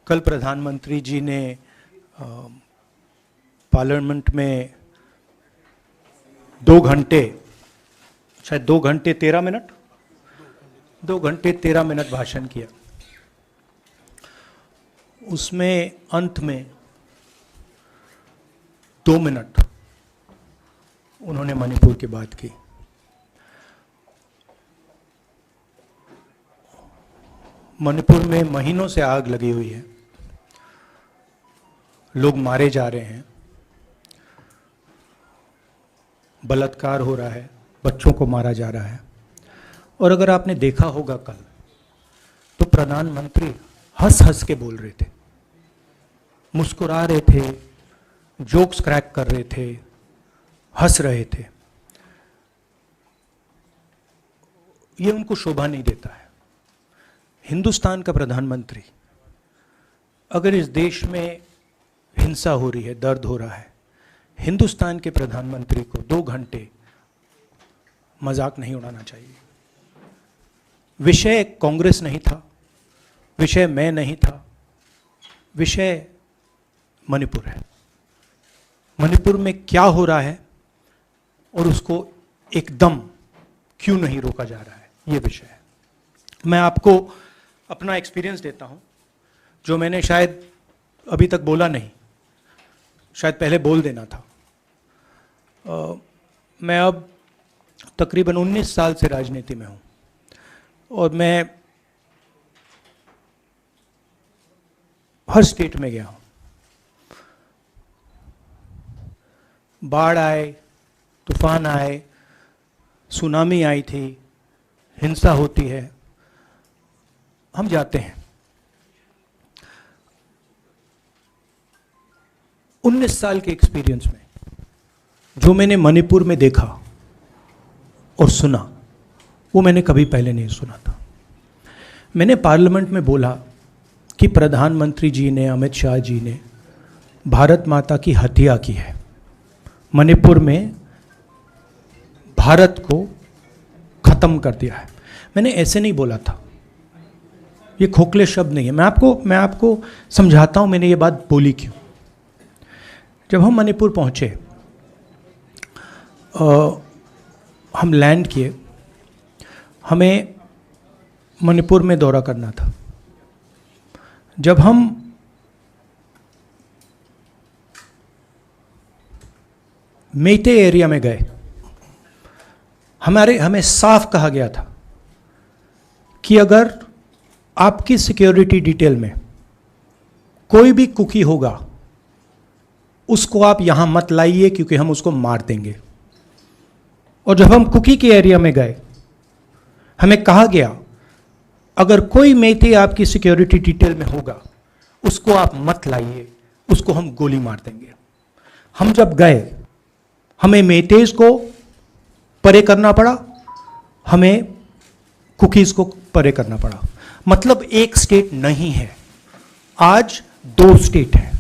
कल प्रधानमंत्री जी ने पार्लियामेंट में 2 घंटे, शायद 2 घंटे 13 मिनट, 2 घंटे 13 मिनट भाषण किया। उसमें अंत में 2 मिनट उन्होंने मणिपुर की बात की। मणिपुर में महीनों से आग लगी हुई है, लोग मारे जा रहे हैं, बलात्कार हो रहा है, बच्चों को मारा जा रहा है। और अगर आपने देखा होगा कल, तो प्रधानमंत्री हंस हंस के बोल रहे थे, मुस्कुरा रहे थे, जोक्स क्रैक कर रहे थे, हंस रहे थे। ये उनको शोभा नहीं देता है। हिंदुस्तान का प्रधानमंत्री, अगर इस देश में हिंसा हो रही है, दर्द हो रहा है, हिंदुस्तान के प्रधानमंत्री को 2 घंटे मजाक नहीं उड़ाना चाहिए। विषय कांग्रेस नहीं था, विषय मैं नहीं था, विषय मणिपुर है। मणिपुर में क्या हो रहा है और उसको एकदम क्यों नहीं रोका जा रहा है, ये विषय है। मैं आपको अपना एक्सपीरियंस देता हूं, जो मैंने शायद अभी तक बोला नहीं, शायद पहले बोल देना था। मैं अब तकरीबन 19 साल से राजनीति में हूं और मैं हर स्टेट में गया हूं। बाढ़ आए, तूफान आए, सुनामी आई थी, हिंसा होती है, हम जाते हैं। 19 साल के एक्सपीरियंस में जो मैंने मणिपुर में देखा और सुना, वो मैंने कभी पहले नहीं सुना था। मैंने पार्लियामेंट में बोला कि प्रधानमंत्री जी ने, अमित शाह जी ने भारत माता की हत्या की है, मणिपुर में भारत को खत्म कर दिया है। मैंने ऐसे नहीं बोला था, ये खोखले शब्द नहीं है। मैं आपको समझाता हूं मैंने ये बात बोली क्यों। जब हम मणिपुर पहुंचे, हम लैंड किए, हमें मणिपुर में दौरा करना था। जब हम मेते एरिया में गए, हमें साफ कहा गया था कि अगर आपकी सिक्योरिटी डिटेल में कोई भी कुकी होगा, उसको आप यहां मत लाइए क्योंकि हम उसको मार देंगे। और जब हम कुकी के एरिया में गए, हमें कहा गया अगर कोई मेते आपकी सिक्योरिटी डिटेल में होगा, उसको आप मत लाइए, उसको हम गोली मार देंगे। हम जब गए, हमें मेतेज को परे करना पड़ा, हमें कुकीज को परे करना पड़ा। मतलब एक स्टेट नहीं है, आज 2 स्टेट है।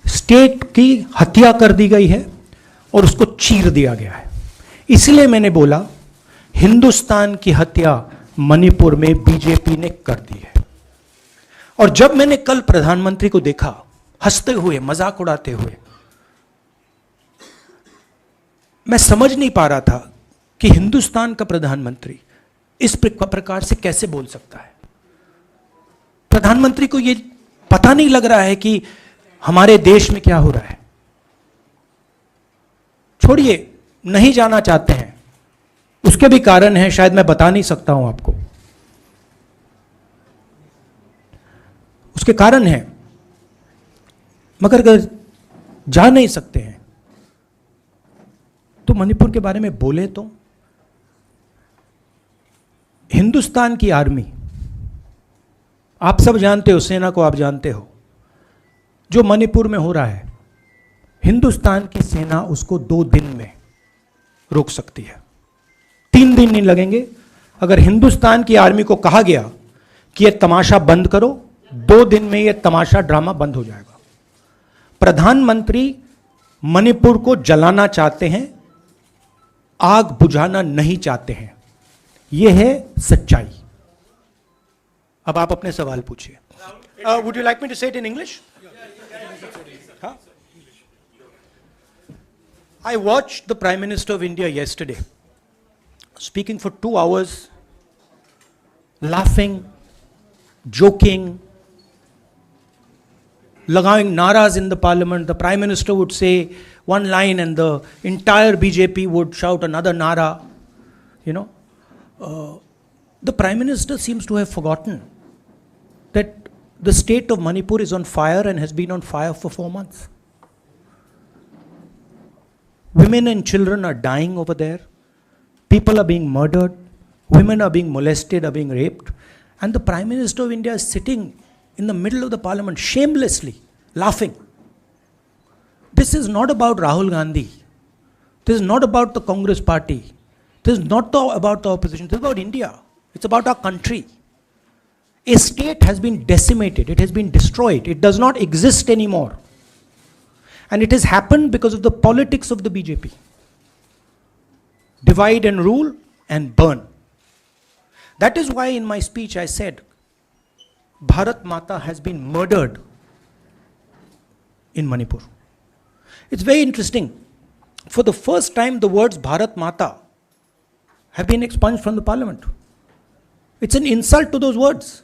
स्टेट की हत्या कर दी गई है और उसको चीर दिया गया है। इसलिए मैंने बोला हिंदुस्तान की हत्या मणिपुर में बीजेपी ने कर दी है। और जब मैंने कल प्रधानमंत्री को देखा हंसते हुए, मजाक उड़ाते हुए, मैं समझ नहीं पा रहा था कि हिंदुस्तान का प्रधानमंत्री इस प्रकार से कैसे बोल सकता है। प्रधानमंत्री को यह पता नहीं लग रहा है कि हमारे देश में क्या हो रहा है। छोड़िए, नहीं जाना चाहते हैं, उसके भी कारण हैं, शायद मैं बता नहीं सकता हूं आपको, उसके कारण हैं। मगर अगर जा नहीं सकते हैं तो मणिपुर के बारे में बोले तो। हिंदुस्तान की आर्मी, आप सब जानते हो, सेना को आप जानते हो, जो मणिपुर में हो रहा है, हिंदुस्तान की सेना उसको 2 दिन में रोक सकती है, 3 दिन नहीं लगेंगे। अगर हिंदुस्तान की आर्मी को कहा गया कि यह तमाशा बंद करो, 2 दिन में यह तमाशा, ड्रामा बंद हो जाएगा। प्रधानमंत्री मणिपुर को जलाना चाहते हैं, आग बुझाना नहीं चाहते हैं। यह है सच्चाई। अब आप अपने सवाल पूछिए। Would you like me to say it in English? Huh? I watched the Prime Minister of India yesterday speaking for 2 hours, laughing, joking, lagawing naras in the parliament. The Prime Minister would say one line and the entire BJP would shout another nara. The Prime Minister seems to have forgotten that the state of Manipur is on fire and has been on fire for 4 months. Women and children are dying over there. People are being murdered. Women are being molested, are being raped. And the Prime Minister of India is sitting in the middle of the parliament, shamelessly laughing. This is not about Rahul Gandhi. This is not about the Congress party. This is not about the opposition. This is about India. It's about our country. A state has been decimated. It has been destroyed. It does not exist anymore. And it has happened because of the politics of the BJP. Divide and rule and burn. That is why in my speech I said, Bharat Mata has been murdered in Manipur. It's very interesting. For the first time, the words Bharat Mata have been expunged from the parliament. It's an insult to those words.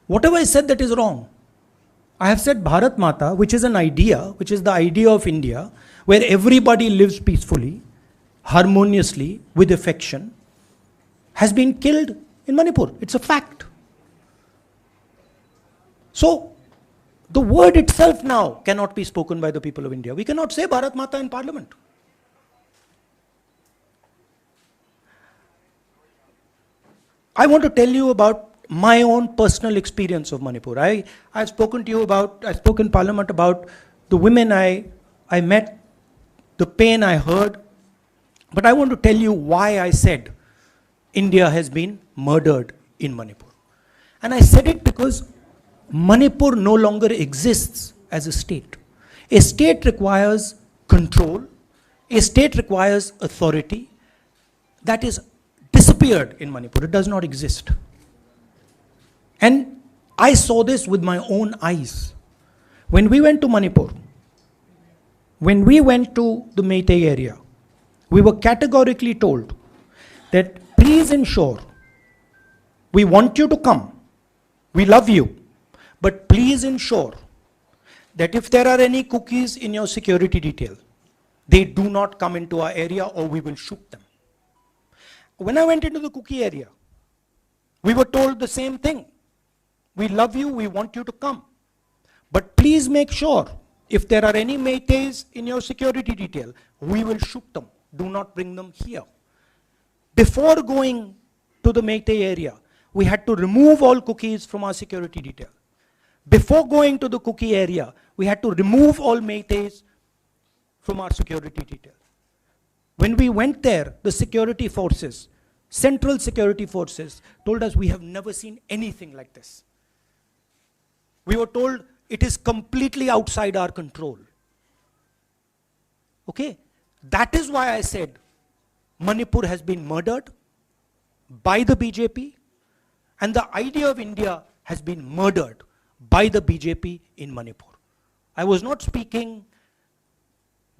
Whatever I said that is wrong. I have said Bharat Mata, which is an idea, which is the idea of India, where everybody lives peacefully, harmoniously, with affection, has been killed in Manipur. It's a fact. So, the word itself now cannot be spoken by the people of India. We cannot say Bharat Mata in parliament. I want to tell you about my own personal experience of Manipur. I've spoken to you about, I spoke in parliament about the women I met, the pain I heard, but I want to tell you why I said India has been murdered in Manipur. And I said it because Manipur no longer exists as a state. A state requires control. A state requires authority. That is disappeared in Manipur. It does not exist. And I saw this with my own eyes. When we went to Manipur, when we went to the Meitei area, we were categorically told that please ensure, we want you to come, we love you, but please ensure that if there are any cookies in your security detail, they do not come into our area or we will shoot them. When I went into the cookie area, we were told the same thing. We love you, we want you to come. But please make sure, if there are any Meiteis in your security detail, we will shoot them. Do not bring them here. Before going to the Meitei area, we had to remove all cookies from our security detail. Before going to the cookie area, we had to remove all Meiteis from our security detail. When we went there, the security forces, central security forces, told us we have never seen anything like this. We were told it is completely outside our control. Okay? That is why I said Manipur has been murdered by the BJP, and the idea of India has been murdered by the BJP in Manipur. I was not speaking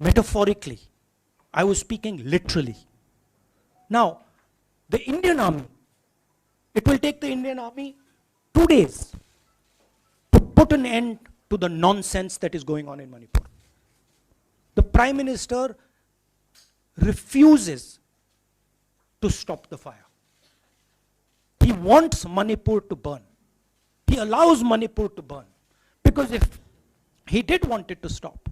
metaphorically. I was speaking literally. Now, the Indian army, it will take the Indian army 2 days to put an end to the nonsense that is going on in Manipur. The Prime Minister refuses to stop the fire. He wants Manipur to burn. He allows Manipur to burn. Because if he did want it to stop,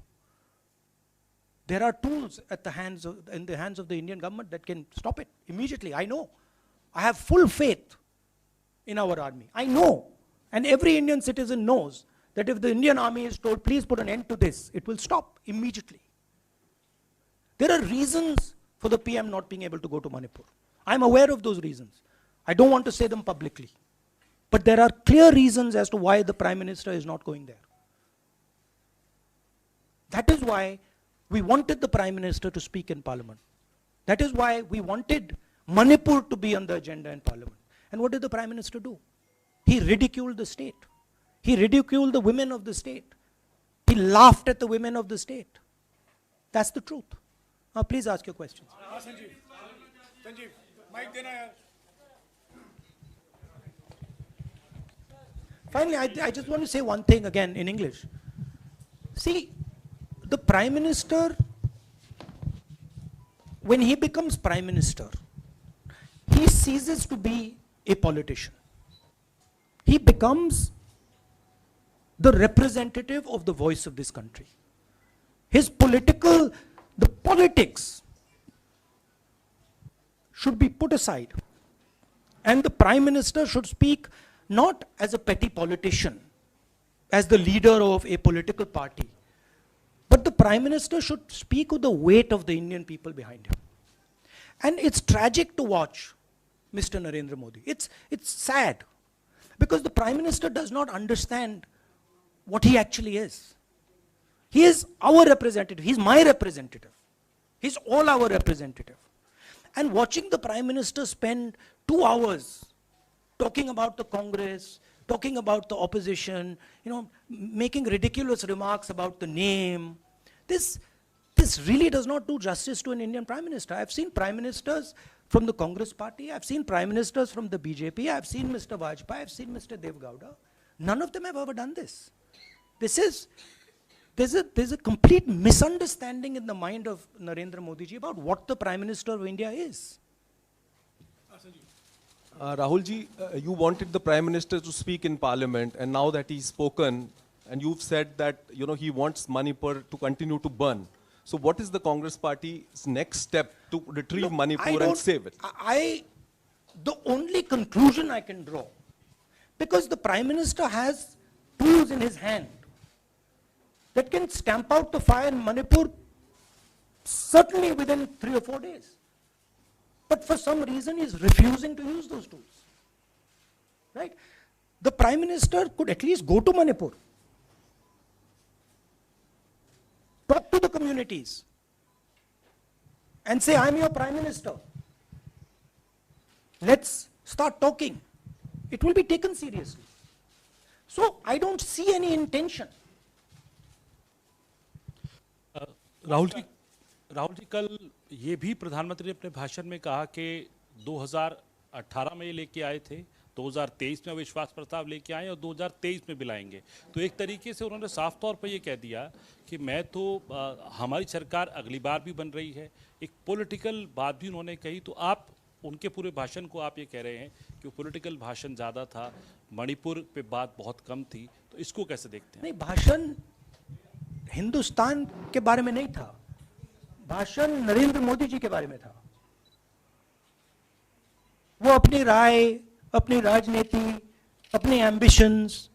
there are tools in the hands of the Indian government that can stop it immediately. I know. I have full faith in our army. I know. And every Indian citizen knows that if the Indian army is told, please put an end to this, it will stop immediately. There are reasons for the PM not being able to go to Manipur. I'm aware of those reasons. I don't want to say them publicly. But there are clear reasons as to why the Prime Minister is not going there. That is why we wanted the Prime Minister to speak in Parliament. That is why we wanted Manipur to be on the agenda in Parliament. And what did the Prime Minister do? He ridiculed the state. He ridiculed the women of the state. He laughed at the women of the state. That's the truth. Now please ask your questions. Sanjeev, mic dena yaar. Finally, I just want to say one thing again in English. See, the Prime Minister, when he becomes Prime Minister, he ceases to be a politician. He becomes the representative of the voice of this country. The politics should be put aside. And the Prime Minister should speak not as a petty politician, as the leader of a political party, but the Prime Minister should speak with the weight of the Indian people behind him. And it's tragic to watch Mr. Narendra Modi. It's sad, because the Prime Minister does not understand what he actually is. He is our representative. He's my representative. He's all our representative. And watching the Prime Minister spend 2 hours talking about the Congress, talking about the opposition, making ridiculous remarks about the name, this really does not do justice to an Indian Prime Minister. I've seen Prime Ministers from the Congress party, I've seen Prime Ministers from the BJP, I've seen Mr. Vajpayee, I've seen Mr. Dev Gowda. None of them have ever done this. There's a complete misunderstanding in the mind of Narendra Modi ji about what the Prime Minister of India is. Rahul ji, you wanted the Prime Minister to speak in Parliament, and now that he's spoken, and you've said that he wants Manipur to continue to burn. So what is the Congress Party's next step to retrieve Manipur and save it? The only conclusion I can draw, because the Prime Minister has tools in his hand that can stamp out the fire in Manipur certainly within 3 or 4 days. But for some reason he is refusing to use those tools. Right? The Prime Minister could at least go to Manipur, talk to the communities, and say, I'm your Prime Minister. Let's start talking. It will be taken seriously. So I don't see any intention. Rahul ji कल ये भी प्रधानमंत्री ने अपने भाषण में कहा कि 2018 में ये लेके आए थे, 2023 में विश्वास प्रस्ताव लेके आए और 2023 में भी लाएंगे. तो एक तरीके से उन्होंने साफ तौर पर ये कह दिया कि मैं तो हमारी सरकार अगली बार भी बन रही है. एक पॉलिटिकल बात भी उन्होंने कही. तो आप उनके पूरे भाषण को आप ये कह रहे हैं कि वो पॉलिटिकल भाषण ज़्यादा था, मणिपुर पे बात बहुत कम थी. तो इसको कैसे देखते हैं? नहीं, भाषण हिंदुस्तान के बारे में नहीं था, भाषण नरेंद्र मोदी जी के बारे में था. वो अपनी राय, अपनी राजनीति, अपने एम्बिशंस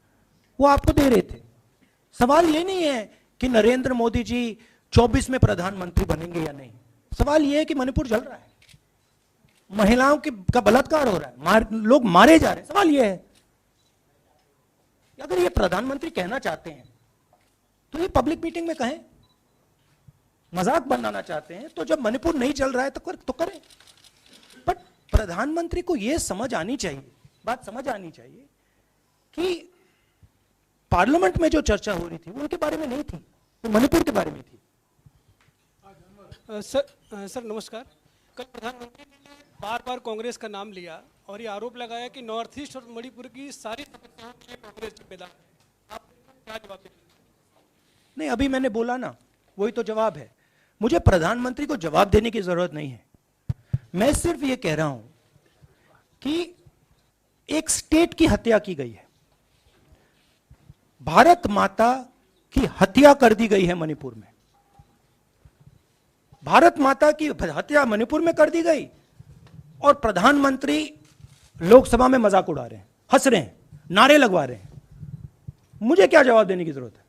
वो आपको दे रहे थे. सवाल ये नहीं है कि नरेंद्र मोदी जी 24 में प्रधानमंत्री बनेंगे या नहीं. सवाल ये है कि मणिपुर जल रहा है, महिलाओं का बलात्कार हो रहा है, लोग मारे जा रहे हैं. सवाल ये है, अगर ये प्रधानमंत्री कहना चाहते हैं तो ये पब्लिक मीटिंग में कहें. मजाक बनाना चाहते हैं तो जब मणिपुर नहीं चल रहा है तो करें. बट प्रधानमंत्री को यह समझ आनी चाहिए, बात समझ आनी चाहिए कि पार्लियामेंट में जो चर्चा हो रही थी वो उनके बारे में नहीं थी, वो मणिपुर के बारे में थी. सर नमस्कार. कल प्रधानमंत्री ने बार बार कांग्रेस का नाम लिया और ये आरोप लगाया कि नॉर्थ ईस्ट और मणिपुर की सारी समस्याओं में कांग्रेस जिम्मेदार है. आप क्या जवाब देंगे? नहीं, अभी मैंने बोला ना, वही तो जवाब है. मुझे प्रधानमंत्री को जवाब देने की जरूरत नहीं है. मैं सिर्फ ये कह रहा हूं कि एक स्टेट की हत्या की गई है, भारत माता की हत्या कर दी गई है मणिपुर में. भारत माता की हत्या मणिपुर में कर दी गई और प्रधानमंत्री लोकसभा में मजाक उड़ा रहे हैं, हंस रहे हैं, नारे लगवा रहे हैं. मुझे क्या जवाब देने की जरूरत है?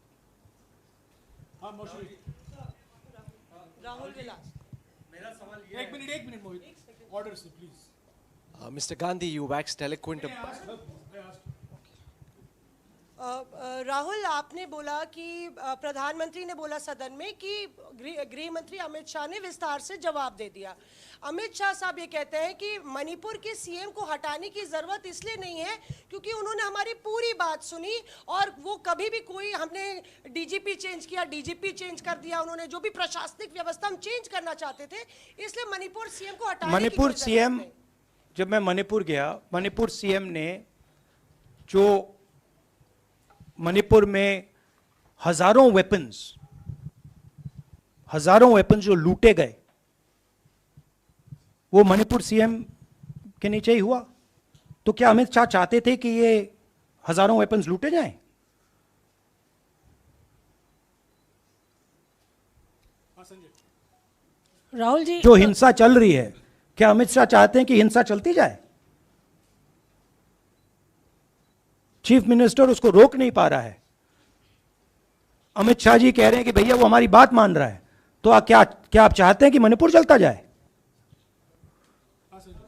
राहुल के लास्ट मेरा सवाल ये, एक मिनट मोहित, ऑर्डर से please. Mr. Gandhi, you waxed eloquent. Rahul, आपने बोला कि प्रधानमंत्री ने बोला सदन में कि गृह मंत्री अमित शाह ने विस्तार से जवाब दे दिया। अमित शाह साहब ये कहते हैं कि मणिपुर के सीएम को हटाने की जरूरत इसलिए नहीं है क्योंकि उन्होंने हमारी पूरी बात सुनी और वो कभी भी कोई हमने डीजीपी चेंज किया, डीजीपी चेंज कर दिया, उन्होंने जो भी प्रशासनिक व्यवस्था हम चेंज करना चाहते थे, इसलिए मणिपुर सीएम को हटाने की मणिपुर कोई सीएम, जरूरत नहीं। जब मैं मणिपुर गया, मणिपुर सीएम ने जो मणिपुर में हजारों वेपन्स जो लूटे गए, वो मणिपुर सीएम के नीचे ही हुआ। तो क्या अमित शाह चाहते थे कि ये हजारों वेपन्स लूटे जाएं? राहुल जी, जो हिंसा चल रही है, क्या अमित शाह चाहते हैं कि हिंसा चलती जाए? चीफ मिनिस्टर उसको रोक नहीं पा रहा है। अमित शाह जी कह रहे हैं कि भैया वो हमारी बात मान रहा है, तो क्या आप चाहते हैं कि मणिपुर चलता जाए?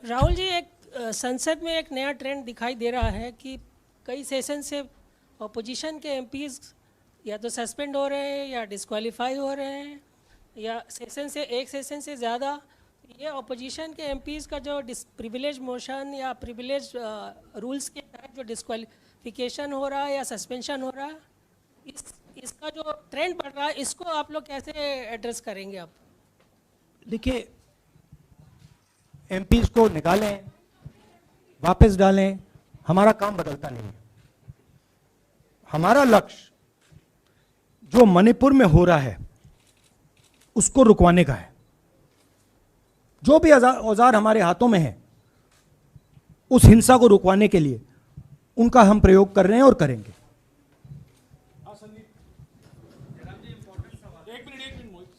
राहुल जी, एक संसद में एक नया ट्रेंड दिखाई दे रहा है कि कई सेशन से अपोजिशन के एमपीज या तो सस्पेंड हो रहे हैं या डिस्क्वालीफाई हो रहे हैं, या एक सेशन से ज़्यादा ये अपोजिशन के एमपीज का जो प्रिविलेज मोशन या प्रिविलेज रूल्स के तहत जो डिस्क्वालिफिकेशन हो रहा है या सस्पेंशन हो रहा है, इसका जो ट्रेंड बढ़ रहा है, इसको आप लोग कैसे एड्रेस करेंगे? आप देखिए, एमपीज को निकालें, वापस डालें, हमारा काम बदलता नहीं है। हमारा लक्ष्य जो मणिपुर में हो रहा है उसको रुकवाने का है। जो भी औजार हमारे हाथों में है, उस हिंसा को रुकवाने के लिए उनका हम प्रयोग कर रहे हैं और करेंगे।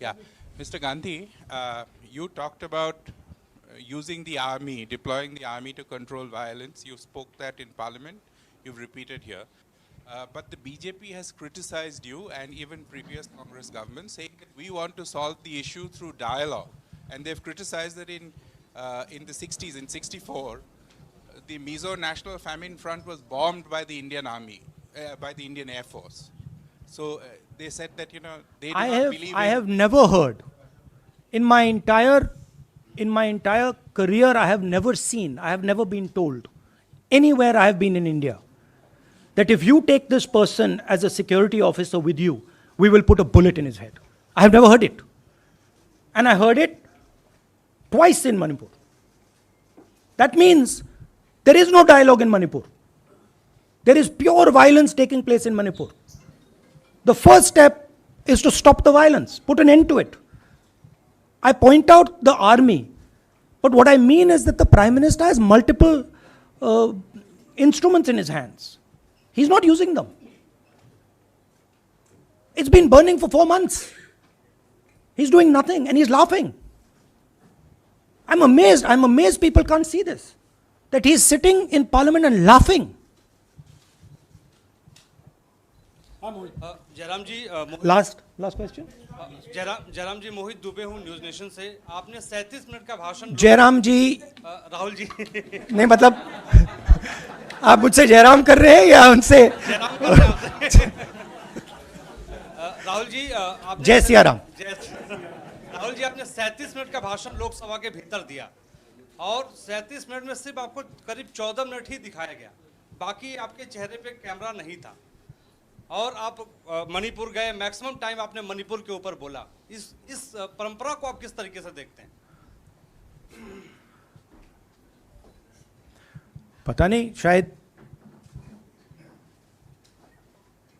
Yeah, Mr. Gandhi, you talked about using the army, deploying the army to control violence. You spoke that in Parliament. You've repeated here. But the BJP has criticized you and even previous Congress governments, saying that we want to solve the issue through dialogue. And they've criticized that in the 60s, in 64, the Mizo National Famine Front was bombed by the Indian Army, by the Indian Air Force. So they said that, you know, they do not believe I have never heard in my entire career, I have never been told anywhere I have been in India that if you take this person as a security officer with you, we will put a bullet in his head. I have never heard it. And I heard it twice in Manipur. That means there is no dialogue in Manipur. There is pure violence taking place in Manipur. The first step is to stop the violence, put an end to it. I point out the army, but what I mean is that the Prime Minister has multiple instruments in his hands. He's not using them. It's been burning for 4 months. He's doing nothing and he's laughing. I'm amazed people can't see this. That he's sitting in Parliament and laughing. Jairam ji, Last question. Jairam जी, मोहित दुबे हूँ news nation से। आपने 37 minute का भाषण जयराम जी राहुल जी नहीं, मतलब आप मुझसे जयराम कर रहे हैं या उनसे राहुल जी जय सिया राम। राहुल जी, आपने 37 मिनट का भाषण लोकसभा के भीतर दिया और 37 मिनट में सिर्फ आपको करीब 14 मिनट ही दिखाया गया, बाकी आपके चेहरे पे कैमरा नहीं था और आप मणिपुर गए, मैक्सिमम टाइम आपने मणिपुर के ऊपर बोला। इस परंपरा को आप किस तरीके से देखते हैं? पता नहीं, शायद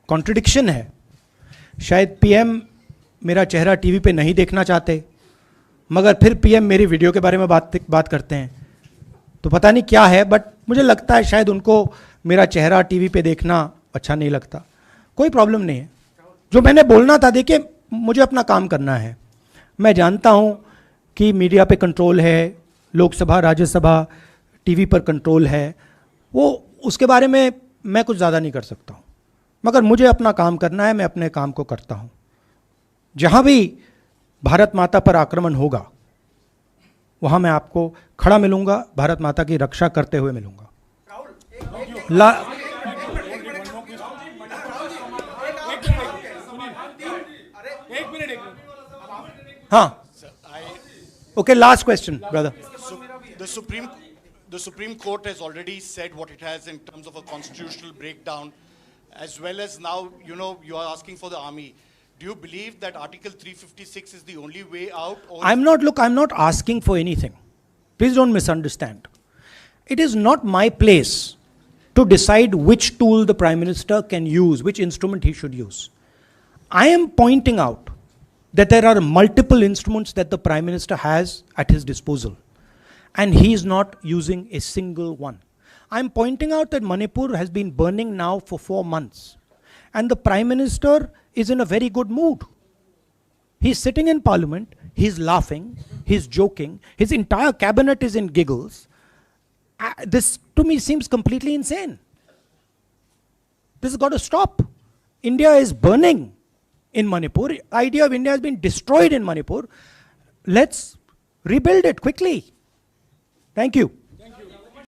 कॉन्ट्रडिक्शन है। शायद पीएम मेरा चेहरा टीवी पे नहीं देखना चाहते, मगर फिर पीएम मेरी वीडियो के बारे में बात करते हैं, तो पता नहीं क्या है। बट मुझे लगता है शायद उनको मेरा चेहरा टीवी पे देखना अच्छा नहीं लगता। कोई प्रॉब्लम नहीं है। जो मैंने बोलना था, देखिए मुझे अपना काम करना है। मैं जानता हूँ कि मीडिया पे कंट्रोल है, लोकसभा राज्यसभा टीवी पर कंट्रोल है, वो उसके बारे में मैं कुछ ज़्यादा नहीं कर सकता हूँ, मगर मुझे अपना काम करना है, मैं अपने काम को करता हूँ। जहाँ भी भारत माता पर आक्रमण होगा वहाँ मैं आपको खड़ा मिलूँगा, भारत माता की रक्षा करते हुए मिलूँगा। Huh. Okay, last question, brother. The Supreme Court has already said what it has in terms of a constitutional breakdown, as well as now, you are asking for the army. Do you believe that Article 356 is the only way out? Or I'm not asking for anything. Please don't misunderstand. It is not my place to decide which tool the Prime Minister can use, which instrument he should use. I am pointing out that there are multiple instruments that the Prime Minister has at his disposal, and he is not using a single one. I'm pointing out that Manipur has been burning now for 4 months, and the Prime Minister is in a very good mood. He's sitting in Parliament, he's laughing, he's joking, his entire cabinet is in giggles. This to me seems completely insane. This has got to stop. India is burning in Manipur. The idea of India has been destroyed in Manipur. Let's rebuild it quickly. Thank you.